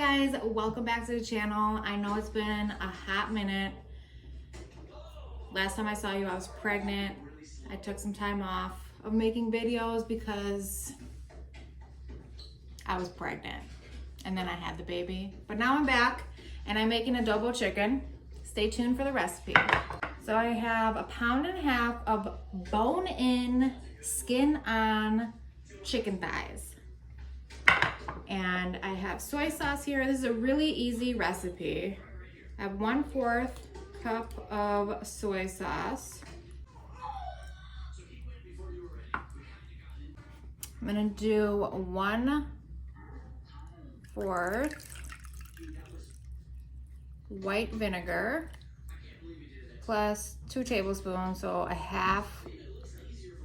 guys, welcome back to the channel. I know it's been a hot minute. Last time I saw you I was pregnant. I took some time off of making videos because I was pregnant and then I had the baby. But now I'm back and I'm making adobo chicken. Stay tuned for the recipe. So I have 1.5 pounds of bone-in, skin-on chicken thighs. And I have soy sauce here. This is a really easy recipe. I have 1/4 cup of soy sauce. I'm gonna do 1/4 white vinegar plus 2 tablespoons, so 1/2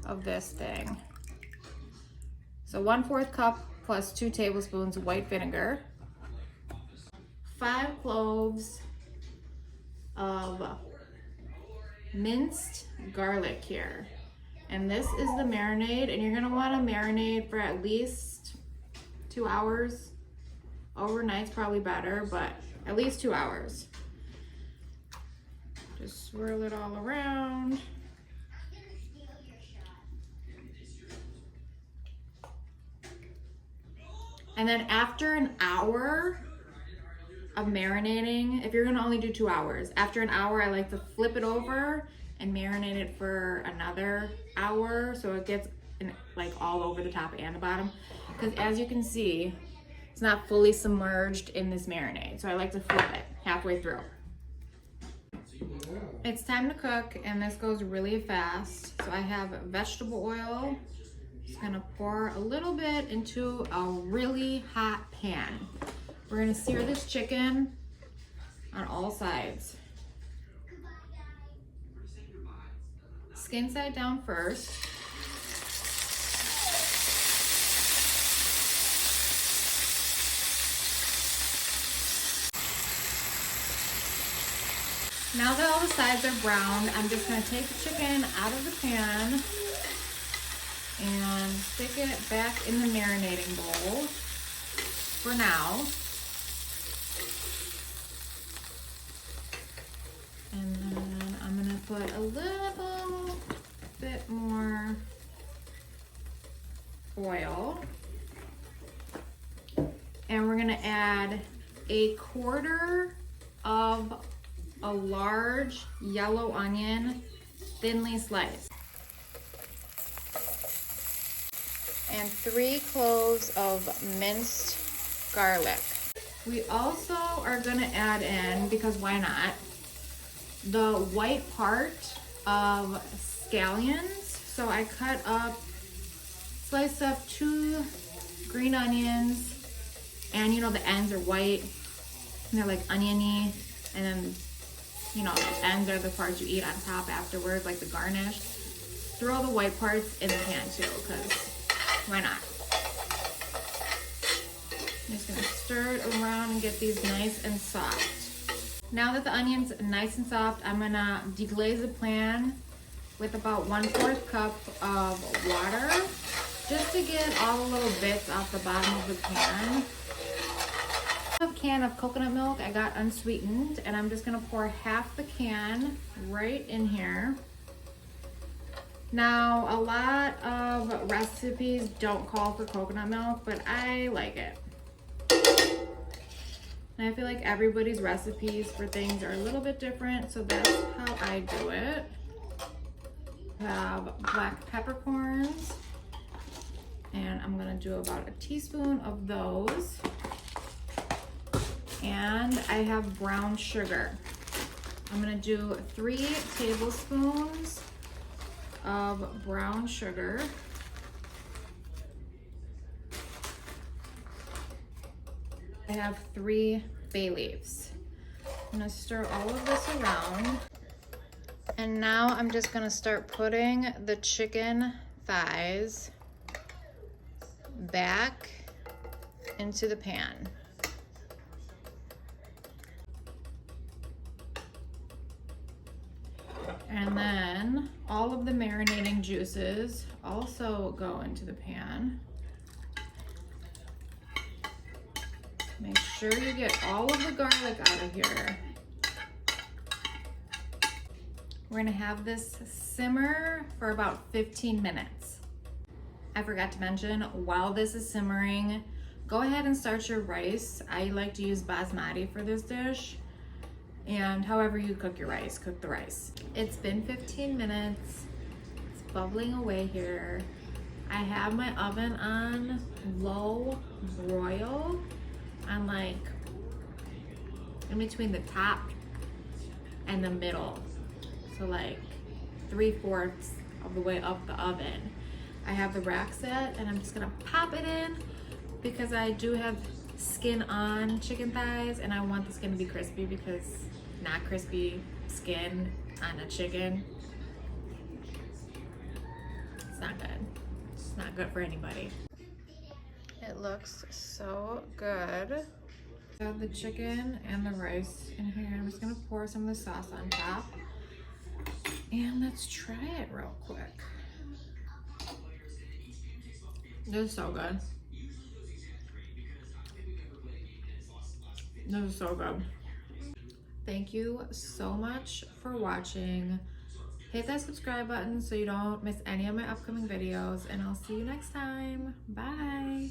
of this thing. So 1/4 cup plus 2 tablespoons white vinegar, 5 cloves of minced garlic here. And this is the marinade, and you're gonna wanna marinate for at least 2 hours. Overnight's probably better, but at least 2 hours. Just swirl it all around. And then after an hour of marinating, if you're gonna only do 2 hours, after an hour I like to flip it over and marinate it for another hour so it gets like all over the top and the bottom. Because as you can see, it's not fully submerged in this marinade. So I like to flip it halfway through. It's time to cook, and this goes really fast. So I have vegetable oil. Just gonna pour a little bit into a really hot pan. We're gonna sear this chicken on all sides. Skin side down first. Now that all the sides are browned, I'm just gonna take the chicken out of the pan and stick it back in the marinating bowl for now. And then I'm gonna put a little bit more oil. And we're gonna add 1/4 of a large yellow onion, thinly sliced. And 3 cloves of minced garlic. We also are gonna add in, because why not, the white part of scallions. So I sliced up 2 green onions, and you know the ends are white, and they're like oniony, and then you know the ends are the parts you eat on top afterwards, like the garnish. Throw the white parts in the pan too, because why not? I'm just gonna stir it around and get these nice and soft. Now that the onion's nice and soft, I'm gonna deglaze the pan with about 1/4 cup of water, just to get all the little bits off the bottom of the pan. A can of coconut milk I got unsweetened, and I'm just gonna pour half the can right in here. Now, a lot of recipes don't call for coconut milk, but I like it. And I feel like everybody's recipes for things are a little bit different, so that's how I do it. I have black peppercorns, and I'm gonna do about 1 teaspoon of those. And I have brown sugar. I'm gonna do 3 tablespoons of brown sugar. I have 3 bay leaves. I'm gonna stir all of this around. And now I'm just gonna start putting the chicken thighs back into the pan. And then all of the marinating juices also go into the pan. Make sure you get all of the garlic out of here. We're gonna have this simmer for about 15 minutes. I forgot to mention, while this is simmering, go ahead and start your rice. I like to use basmati for this dish. And however you cook your rice, cook the rice. It's been 15 minutes. It's bubbling away here. I have my oven on low broil, on like in between the top and the middle. So like 3/4 of the way up the oven. I have the rack set and I'm just gonna pop it in because I do have skin on chicken thighs and I want the skin to be crispy, because not crispy skin on a chicken, it's not good. It's not good for anybody. It looks so good. I have the chicken and the rice in here. I'm just gonna pour some of the sauce on top. And let's try it real quick. This is so good. This is so good. Thank you so much for watching. Hit that subscribe button so you don't miss any of my upcoming videos, and I'll see you next time. Bye.